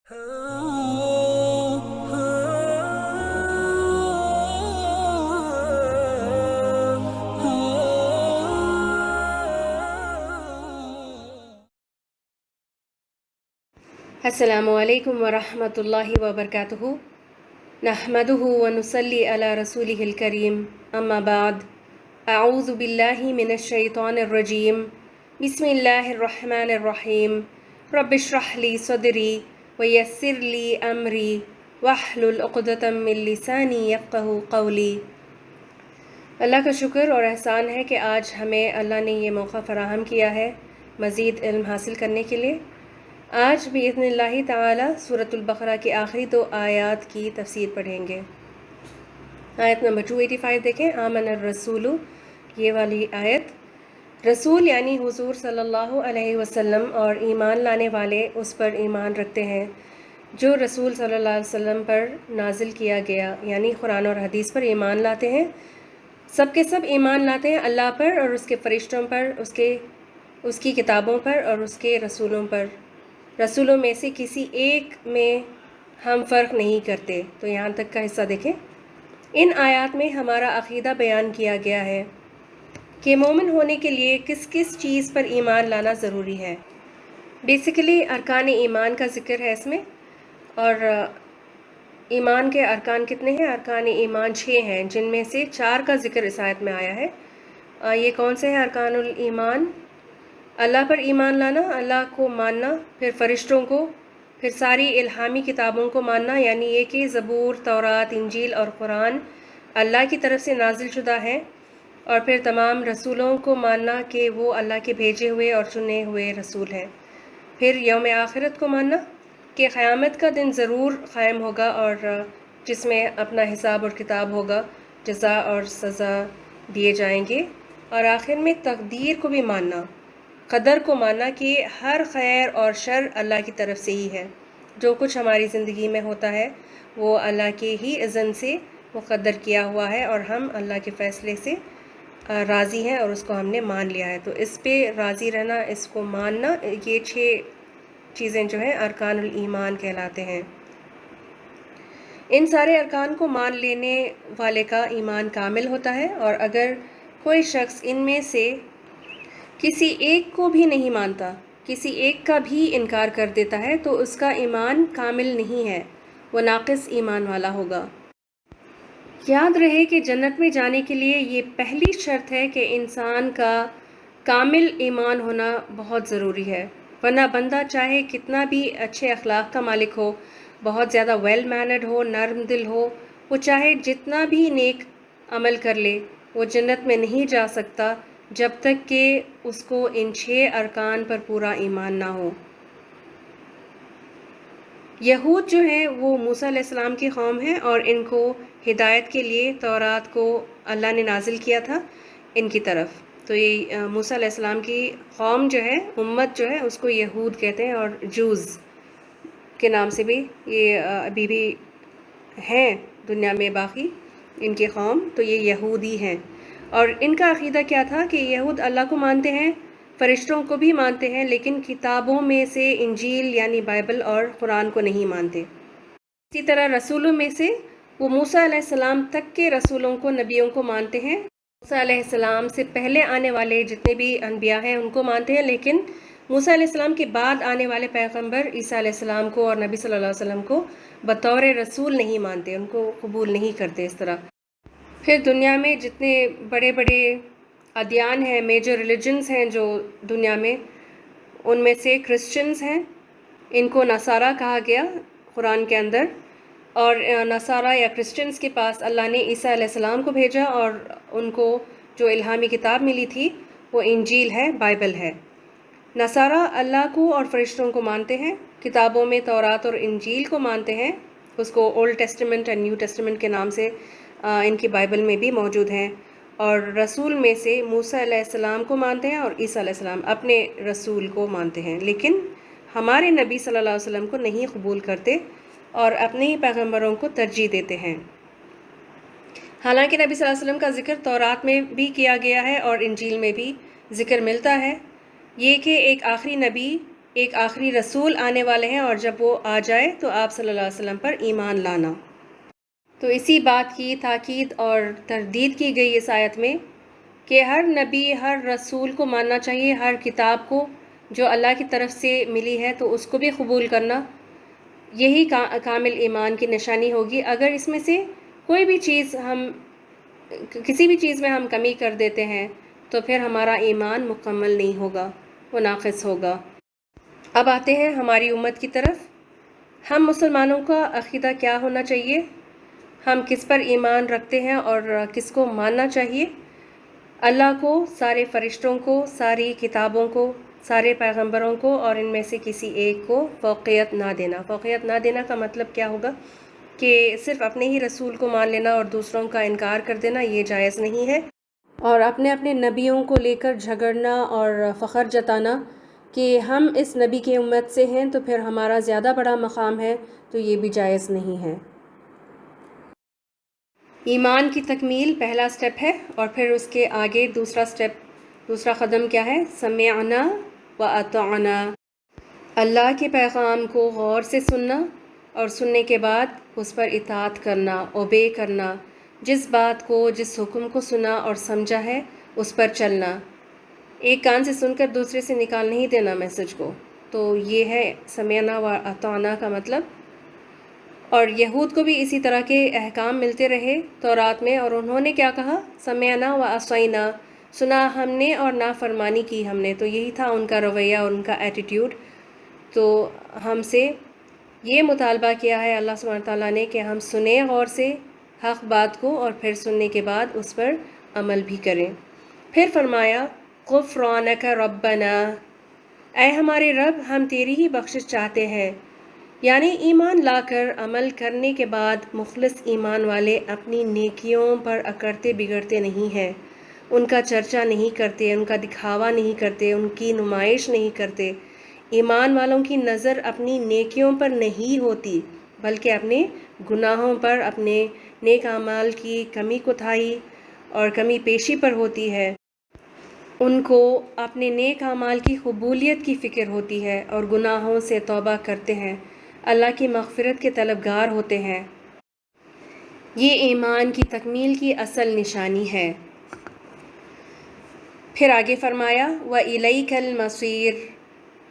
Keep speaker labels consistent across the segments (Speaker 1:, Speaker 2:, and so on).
Speaker 1: السلام علیکم ورحمۃ اللہ وبرکاتہ نحمدہ ونصلی علی رسولہ الکریم اما بعد اعوذ باللہ من الشیطان الرجیم بسم اللہ الرحمن الرحیم رب اشرح لی صدری ویسر لی امری واحلل عقدۃ من لسانی یفقہوا قولی۔ اللہ کا شکر اور احسان ہے کہ آج ہمیں اللہ نے یہ موقع فراہم کیا ہے مزید علم حاصل کرنے کے لیے۔ آج بإذن اللہ تعالی سورۃ البقرہ کی آخری 2 آیات کی تفسیر پڑھیں گے۔ آیت نمبر 285 دیکھیں، آمن الرسول، یہ والی آیت۔ رسول یعنی حضور صلی اللہ علیہ وسلم اور ایمان لانے والے اس پر ایمان رکھتے ہیں جو رسول صلی اللہ علیہ وسلم پر نازل کیا گیا، یعنی قرآن اور حدیث پر ایمان لاتے ہیں۔ سب کے سب ایمان لاتے ہیں اللہ پر اور اس کے فرشتوں پر، اس کی کتابوں پر اور اس کے رسولوں پر۔ رسولوں میں سے کسی ایک میں ہم فرق نہیں کرتے۔ تو یہاں تک کا حصہ دیکھیں۔ ان آیات میں ہمارا عقیدہ بیان کیا گیا ہے کہ مومن ہونے کے لیے کس کس چیز پر ایمان لانا ضروری ہے۔ بیسیکلی ارکان ایمان کا ذکر ہے اس میں، اور ایمان کے ارکان کتنے ہیں؟ ارکان ایمان 6 ہیں، جن میں سے 4 کا ذکر اس آیت میں آیا ہے۔ یہ کون سے ہیں ارکان الایمان؟ اللہ پر ایمان لانا، اللہ کو ماننا، پھر فرشتوں کو، پھر ساری الہامی کتابوں کو ماننا، یعنی یہ کہ زبور، تورات، انجیل اور قرآن اللہ کی طرف سے نازل شدہ ہیں، اور پھر تمام رسولوں کو ماننا کہ وہ اللہ کے بھیجے ہوئے اور چنے ہوئے رسول ہیں۔ پھر یوم آخرت کو ماننا کہ قیامت کا دن ضرور قائم ہوگا اور جس میں اپنا حساب اور کتاب ہوگا، جزا اور سزا دیے جائیں گے۔ اور آخر میں تقدیر کو بھی ماننا، قدر کو ماننا کہ ہر خیر اور شر اللہ کی طرف سے ہی ہے۔ جو کچھ ہماری زندگی میں ہوتا ہے وہ اللہ کے ہی اذن سے مقدر کیا ہوا ہے، اور ہم اللہ کے فیصلے سے راضی ہیں اور اس کو ہم نے مان لیا ہے۔ تو اس پہ راضی رہنا، اس کو ماننا، یہ 6 چیزیں جو ہیں ارکان الایمان کہلاتے ہیں۔ ان سارے ارکان کو مان لینے والے کا ایمان کامل ہوتا ہے، اور اگر کوئی شخص ان میں سے کسی ایک کو بھی نہیں مانتا، کسی ایک کا بھی انکار کر دیتا ہے تو اس کا ایمان کامل نہیں ہے، وہ ناقص ایمان والا ہوگا۔ یاد رہے کہ جنت میں جانے کے لیے یہ پہلی شرط ہے کہ انسان کا کامل ایمان ہونا بہت ضروری ہے، ورنہ بندہ چاہے کتنا بھی اچھے اخلاق کا مالک ہو، بہت زیادہ ویل مینرڈ ہو، نرم دل ہو، وہ چاہے جتنا بھی نیک عمل کر لے، وہ جنت میں نہیں جا سکتا جب تک کہ اس کو ان 6 ارکان پر پورا ایمان نہ ہو۔ یہود جو ہیں وہ موسیٰ علیہ السلام کی قوم ہیں، اور ان کو ہدایت کے لیے تورات کو اللہ نے نازل کیا تھا ان کی طرف۔ تو یہ موسیٰ علیہ السلام کی قوم جو ہے، امت جو ہے، اس کو یہود کہتے ہیں، اور جوز کے نام سے بھی یہ ابھی بھی ہیں دنیا میں باقی ان کی قوم، تو یہ یہودی ہیں۔ اور ان کا عقیدہ کیا تھا کہ یہود اللہ کو مانتے ہیں، فرشتوں کو بھی مانتے ہیں، لیکن کتابوں میں سے انجیل یعنی بائبل اور قرآن کو نہیں مانتے۔ اسی طرح رسولوں میں سے وہ موسیٰ علیہ السلام تک کے رسولوں کو، نبیوں کو مانتے ہیں۔ موسیٰ علیہ السلام سے پہلے آنے والے جتنے بھی انبیاء ہیں ان کو مانتے ہیں، لیکن موسیٰ علیہ السلام کے بعد آنے والے پیغمبر عیسیٰ علیہ السلام کو اور نبی صلی اللہ علیہ وسلم کو بطور رسول نہیں مانتے، ان کو قبول نہیں کرتے اس طرح۔ پھر دنیا میں جتنے بڑے بڑے ادیان ہیں، میجر ریلیجنز ہیں جو دنیا میں، ان میں سے کرسچنز ہیں، ان کو نصارہ کہا گیا قرآن کے اندر، اور نصارہ یا کرسچنز کے پاس اللہ نے عیسیٰ علیہ السلام کو بھیجا، اور ان کو جو الہامی کتاب ملی تھی وہ انجیل ہے، بائبل ہے۔ نصارہ اللہ کو اور فرشتوں کو مانتے ہیں، کتابوں میں تورات اور انجیل کو مانتے ہیں، اس کو اولڈ ٹیسٹمنٹ اور نیو ٹیسٹمنٹ کے نام سے ان کی بائبل میں بھی موجود ہیں، اور رسول میں سے موسیٰ علیہ السلام کو مانتے ہیں اور عیسیٰ علیہ السلام اپنے رسول کو مانتے ہیں، لیکن ہمارے نبی صلی اللہ علیہ وسلم کو نہیں قبول کرتے اور اپنے ہی پیغمبروں کو ترجیح دیتے ہیں۔ حالانکہ نبی صلی اللہ علیہ وسلم کا ذکر تورات میں بھی کیا گیا ہے اور انجیل میں بھی ذکر ملتا ہے، یہ کہ ایک آخری نبی ایک آخری رسول آنے والے ہیں، اور جب وہ آ جائے تو آپ صلی اللہ علیہ وسلم پر ایمان لانا۔ تو اسی بات کی تاکید اور تردید کی گئی اس آیت میں کہ ہر نبی، ہر رسول کو ماننا چاہیے، ہر کتاب کو جو اللہ کی طرف سے ملی ہے تو اس کو بھی قبول کرنا، یہی کامل ایمان کی نشانی ہوگی۔ اگر اس میں سے کوئی بھی چیز کسی بھی چیز میں ہم کمی کر دیتے ہیں تو پھر ہمارا ایمان مکمل نہیں ہوگا، وہ ناقص ہوگا۔ اب آتے ہیں ہماری امت کی طرف۔ ہم مسلمانوں کا عقیدہ کیا ہونا چاہیے، ہم کس پر ایمان رکھتے ہیں اور کس کو ماننا چاہیے؟ اللہ کو، سارے فرشتوں کو، ساری کتابوں کو، سارے پیغمبروں کو، اور ان میں سے کسی ایک کو فوقیت نہ دینا۔ فوقیت نہ دینا کا مطلب کیا ہوگا کہ صرف اپنے ہی رسول کو مان لینا اور دوسروں کا انکار کر دینا، یہ جائز نہیں ہے۔ اور اپنے نبیوں کو لے کر جھگڑنا اور فخر جتانا کہ ہم اس نبی کی امت سے ہیں تو پھر ہمارا زیادہ بڑا مقام ہے، تو یہ بھی جائز نہیں ہے۔ ایمان کی تکمیل پہلا سٹیپ ہے، اور پھر اس کے آگے دوسرا قدم کیا ہے؟ سمعنا و اطعنا، اللہ کے پیغام کو غور سے سننا اور سننے کے بعد اس پر اطاعت کرنا، اوبے کرنا، جس بات کو، جس حکم کو سنا اور سمجھا ہے اس پر چلنا، ایک کان سے سن کر دوسرے سے نکال نہیں دینا میسج کو۔ تو یہ ہے سمعنا و اطعنا کا مطلب۔ اور یہود کو بھی اسی طرح کے احکام ملتے رہے تورات میں، اور انہوں نے کیا کہا؟ سمعنا و عصینا، سنا ہم نے اور نافرمانی کی ہم نے۔ تو یہی تھا ان کا رویہ اور ان کا ایٹیٹیوڈ۔ تو ہم سے یہ مطالبہ کیا ہے اللہ سبحانہ تعالیٰ نے کہ ہم سنیں غور سے حق بات کو، اور پھر سننے کے بعد اس پر عمل بھی کریں۔ پھر فرمایا غفرانک ربنا، اے ہمارے رب ہم تیری ہی بخشش چاہتے ہیں۔ یعنی ایمان لا کر عمل کرنے کے بعد مخلص ایمان والے اپنی نیکیوں پر اکڑتے بگڑتے نہیں ہیں، ان کا چرچا نہیں کرتے، ان کا دکھاوا نہیں کرتے، ان کی نمائش نہیں کرتے۔ ایمان والوں کی نظر اپنی نیکیوں پر نہیں ہوتی بلکہ اپنے گناہوں پر، اپنے نیک اعمال کی کمی کوتاہی اور کمی پیشی پر ہوتی ہے۔ ان کو اپنے نیک اعمال کی قبولیت کی فکر ہوتی ہے اور گناہوں سے توبہ کرتے ہیں، اللہ کی مغفرت کے طلبگار ہوتے ہیں۔ یہ ایمان کی تکمیل کی اصل نشانی ہے۔ پھر آگے فرمایا وَإِلَيْكَ الْمَصِيرُ،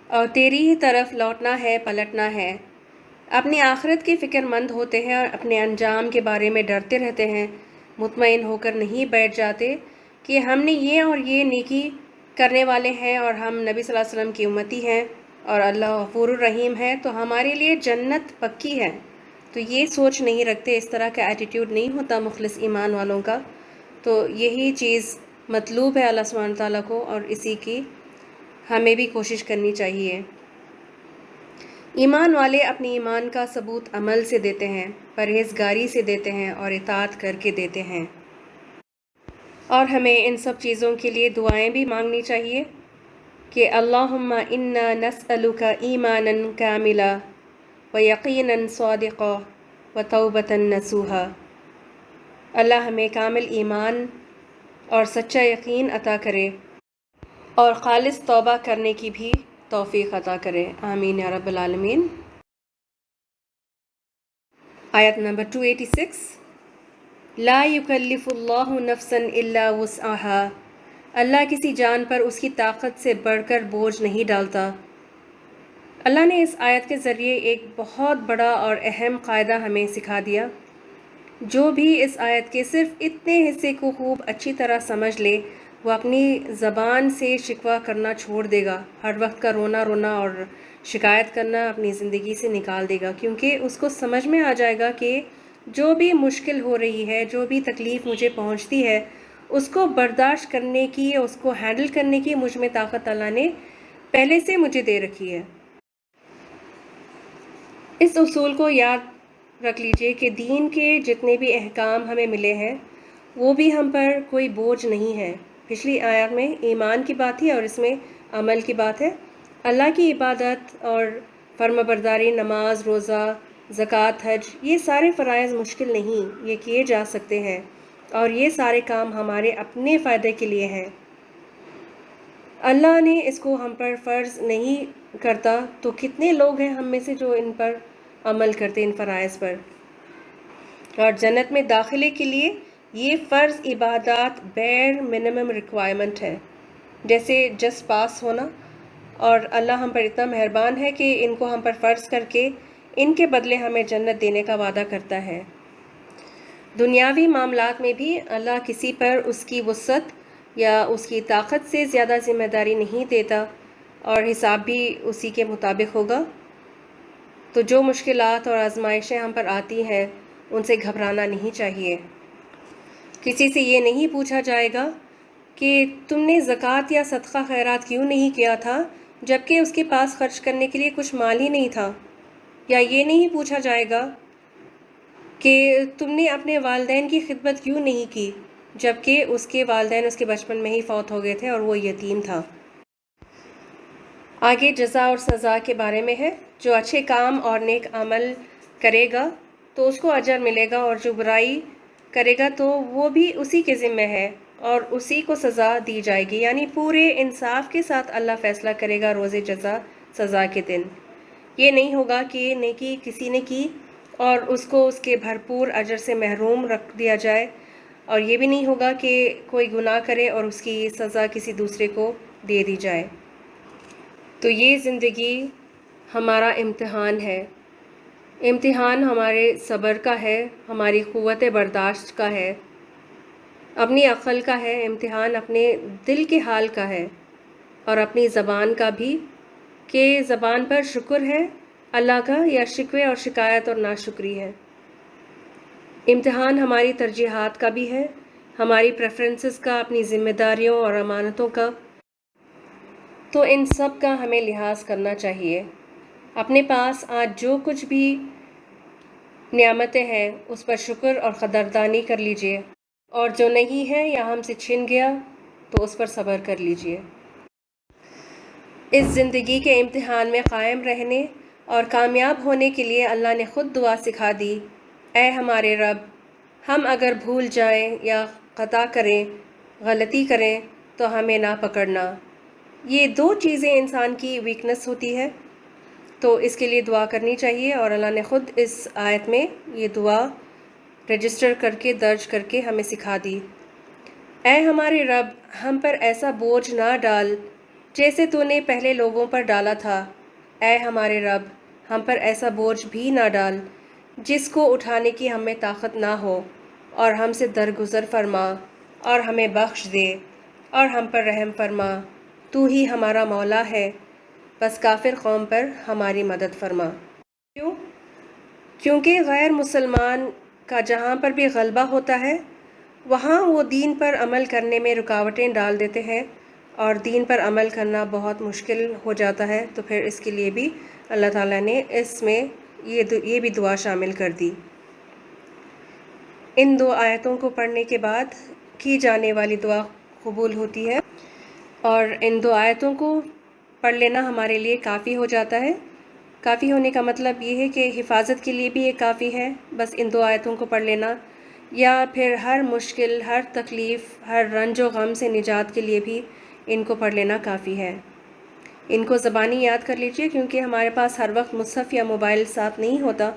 Speaker 1: اور تیری ہی طرف لوٹنا ہے، پلٹنا ہے۔ اپنی آخرت کی فکر مند ہوتے ہیں اور اپنے انجام کے بارے میں ڈرتے رہتے ہیں، مطمئن ہو کر نہیں بیٹھ جاتے کہ ہم نے یہ اور یہ نیکی کرنے والے ہیں اور ہم نبی صلی اللہ علیہ وسلم کی امتی ہیں اور اللہ غفور الرحیم ہے تو ہمارے لیے جنت پکی ہے۔ تو یہ سوچ نہیں رکھتے، اس طرح کا ایٹیٹیوڈ نہیں ہوتا مخلص ایمان والوں کا۔ تو یہی چیز مطلوب ہے اللہ سبحانہ تعالیٰ کو، اور اسی کی ہمیں بھی کوشش کرنی چاہیے۔ ایمان والے اپنی ایمان کا ثبوت عمل سے دیتے ہیں، پرہیزگاری سے دیتے ہیں اور اطاعت کر کے دیتے ہیں۔ اور ہمیں ان سب چیزوں کے لیے دعائیں بھی مانگنی چاہیے کہ اللہم انا نسألک ایمانا کاملا ویقینا صادقا وتوبتا نصوحا، اللہ ہمیں کامل ایمان اور سچا یقین عطا کرے اور خالص توبہ کرنے کی بھی توفیق عطا کرے، آمین یا رب العالمین۔ آیت نمبر 286، لا یکلف اللہ نفسا الا وسعها، اللہ کسی جان پر اس کی طاقت سے بڑھ کر بوجھ نہیں ڈالتا۔ اللہ نے اس آیت کے ذریعے ایک بہت بڑا اور اہم قاعدہ ہمیں سکھا دیا۔ جو بھی اس آیت کے صرف اتنے حصے کو خوب اچھی طرح سمجھ لے، وہ اپنی زبان سے شکوہ کرنا چھوڑ دے گا، ہر وقت کا رونا اور شکایت کرنا اپنی زندگی سے نکال دے گا، کیونکہ اس کو سمجھ میں آ جائے گا کہ جو بھی مشکل ہو رہی ہے، جو بھی تکلیف مجھے پہنچتی ہے، اس کو برداشت کرنے کی، اس کو ہینڈل کرنے کی مجھ میں طاقت اللہ نے پہلے سے مجھے دے رکھی ہے۔ اس اصول کو یاد رکھ لیجئے کہ دین کے جتنے بھی احکام ہمیں ملے ہیں وہ بھی ہم پر کوئی بوجھ نہیں ہے۔ پچھلی آیت میں ایمان کی بات تھی اور اس میں عمل کی بات ہے۔ اللہ کی عبادت اور فرما برداری، نماز، روزہ، زکوٰۃ، حج، یہ سارے فرائض مشکل نہیں، یہ کیے جا سکتے ہیں اور یہ سارے کام ہمارے اپنے فائدے کے لیے ہیں۔ اللہ نے اس کو ہم پر فرض نہیں کرتا تو کتنے لوگ ہیں ہم میں سے جو ان پر عمل کرتے، ان فرائض پر. اور جنت میں داخلے کے لیے یہ فرض عبادات بیر منیمم ریکوائرمنٹ ہے، جیسے جسٹ پاس ہونا. اور اللہ ہم پر اتنا مہربان ہے کہ ان کو ہم پر فرض کر کے ان کے بدلے ہمیں جنت دینے کا وعدہ کرتا ہے. دنیاوی معاملات میں بھی اللہ کسی پر اس کی وسعت یا اس کی طاقت سے زیادہ ذمہ داری نہیں دیتا، اور حساب بھی اسی کے مطابق ہوگا. تو جو مشکلات اور آزمائشیں ہم پر آتی ہیں ان سے گھبرانا نہیں چاہیے. کسی سے یہ نہیں پوچھا جائے گا کہ تم نے زکوٰۃ یا صدقہ خیرات کیوں نہیں کیا تھا جبکہ اس کے پاس خرچ کرنے کے لیے کچھ مال ہی نہیں تھا. یا یہ نہیں پوچھا جائے گا کہ تم نے اپنے والدین کی خدمت کیوں نہیں کی جبکہ اس کے والدین اس کے بچپن میں ہی فوت ہو گئے تھے اور وہ یتیم تھا. آگے جزا اور سزا کے بارے میں ہے. جو اچھے کام اور نیک عمل کرے گا تو اس کو اجر ملے گا، اور جو برائی کرے گا تو وہ بھی اسی کے ذمہ ہے اور اسی کو سزا دی جائے گی. یعنی پورے انصاف کے ساتھ اللہ فیصلہ کرے گا روز جزا سزا کے دن. یہ نہیں ہوگا کہ نیکی کسی نے کی اور اس کو اس کے بھرپور اجر سے محروم رکھ دیا جائے، اور یہ بھی نہیں ہوگا کہ کوئی گناہ کرے اور اس کی سزا کسی دوسرے کو دے دی جائے. تو یہ زندگی ہمارا امتحان ہے. امتحان ہمارے صبر کا ہے، ہماری قوت برداشت کا ہے، اپنی عقل کا ہے. امتحان اپنے دل کے حال کا ہے اور اپنی زبان کا بھی، کہ زبان پر شکر ہے اللہ کا یا شکوے اور شکایت اور ناشکری ہے. امتحان ہماری ترجیحات کا بھی ہے، ہماری پریفرنسز کا، اپنی ذمہ داریوں اور امانتوں کا. تو ان سب کا ہمیں لحاظ کرنا چاہیے. اپنے پاس آج جو کچھ بھی نعمتیں ہیں اس پر شکر اور قدردانی کر لیجئے، اور جو نہیں ہے یا ہم سے چھن گیا تو اس پر صبر کر لیجئے. اس زندگی کے امتحان میں قائم رہنے اور کامیاب ہونے کے لیے اللہ نے خود دعا سکھا دی. اے ہمارے رب، ہم اگر بھول جائیں یا خطا کریں، غلطی کریں تو ہمیں نہ پکڑنا. یہ دو چیزیں انسان کی ویکنس ہوتی ہے، تو اس کے لیے دعا کرنی چاہیے. اور اللہ نے خود اس آیت میں یہ دعا رجسٹر کر کے درج کر کے ہمیں سکھا دی. اے ہمارے رب، ہم پر ایسا بوجھ نہ ڈال جیسے تو نے پہلے لوگوں پر ڈالا تھا. اے ہمارے رب، ہم پر ایسا بوجھ بھی نہ ڈال جس کو اٹھانے کی ہم میں طاقت نہ ہو، اور ہم سے درگزر فرما اور ہمیں بخش دے اور ہم پر رحم فرما. تو ہی ہمارا مولا ہے، بس کافر قوم پر ہماری مدد فرما. کیوں؟ کیونکہ غیر مسلمان کا جہاں پر بھی غلبہ ہوتا ہے وہاں وہ دین پر عمل کرنے میں رکاوٹیں ڈال دیتے ہیں، اور دین پر عمل کرنا بہت مشکل ہو جاتا ہے. تو پھر اس کے لیے بھی اللہ تعالیٰ نے اس میں یہ بھی دعا شامل کر دی. ان دو آیتوں کو پڑھنے کے بعد کی جانے والی دعا قبول ہوتی ہے، اور ان دو آیتوں کو پڑھ لینا ہمارے لیے کافی ہو جاتا ہے. کافی ہونے کا مطلب یہ ہے کہ حفاظت کے لیے بھی یہ کافی ہے، بس ان دو آیتوں کو پڑھ لینا، یا پھر ہر مشکل، ہر تکلیف، ہر رنج و غم سے نجات کے لیے بھی ان کو پڑھ لینا کافی ہے. ان کو زبانی یاد کر لیجئے، کیونکہ ہمارے پاس ہر وقت مصحف یا موبائل ساتھ نہیں ہوتا،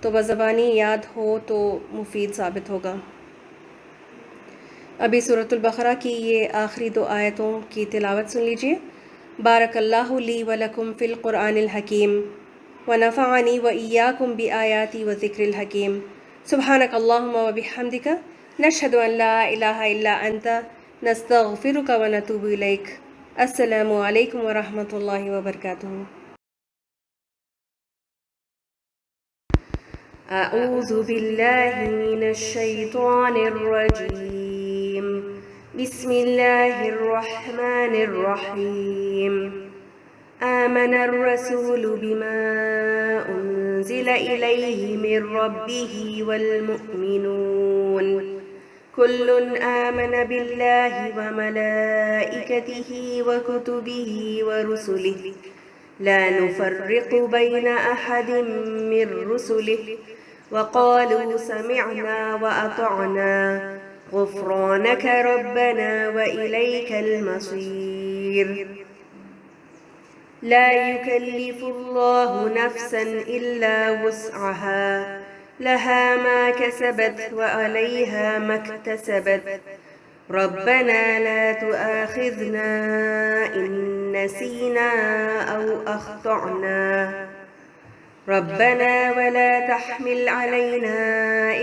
Speaker 1: تو بس زبانی یاد ہو تو مفید ثابت ہوگا. ابھی سورۃ البقرہ کی یہ آخری دو آیتوں کی تلاوت سن لیجئے. بارک اللہ لی ولکم فی القرآن الحکیم ونفعنی وإیاکم بآیاتی وذکر الحکیم. سبحانک اللہم وبحمدک، نشہد ان لا الہ الا انت، نستغفرک ونتوب الیک. السلام علیکم ورحمۃ اللہ وبرکاتہ. اعوذ باللہ من الشیطان الرجیم. بسم اللہ الرحمن الرحیم. آمن الرسول بما انزل الیہ من ربہ والمؤمنون كل آمن بالله وملائكته وكتبه ورسله لا نفرق بين أحد من رسله وقالوا سمعنا وأطعنا غفرانك ربنا وإليك المصير. الكبير. لا يكلف الله نفسا إلا وسعها، لها ما كسبت وعليها ما اكتسبت. ربنا لا تؤاخذنا إن نسينا أو أخطأنا. ربنا ولا تحمل علينا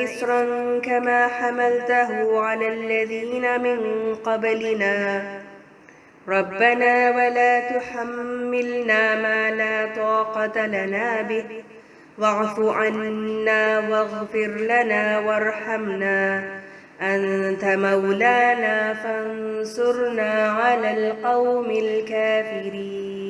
Speaker 1: إصرا كما حملته على الذين من قبلنا. ربنا ولا تحملنا ما لا طاقة لنا به، واعف عنا واغفر لنا وارحمنا، أنت مولانا فانصرنا على القوم الكافرين.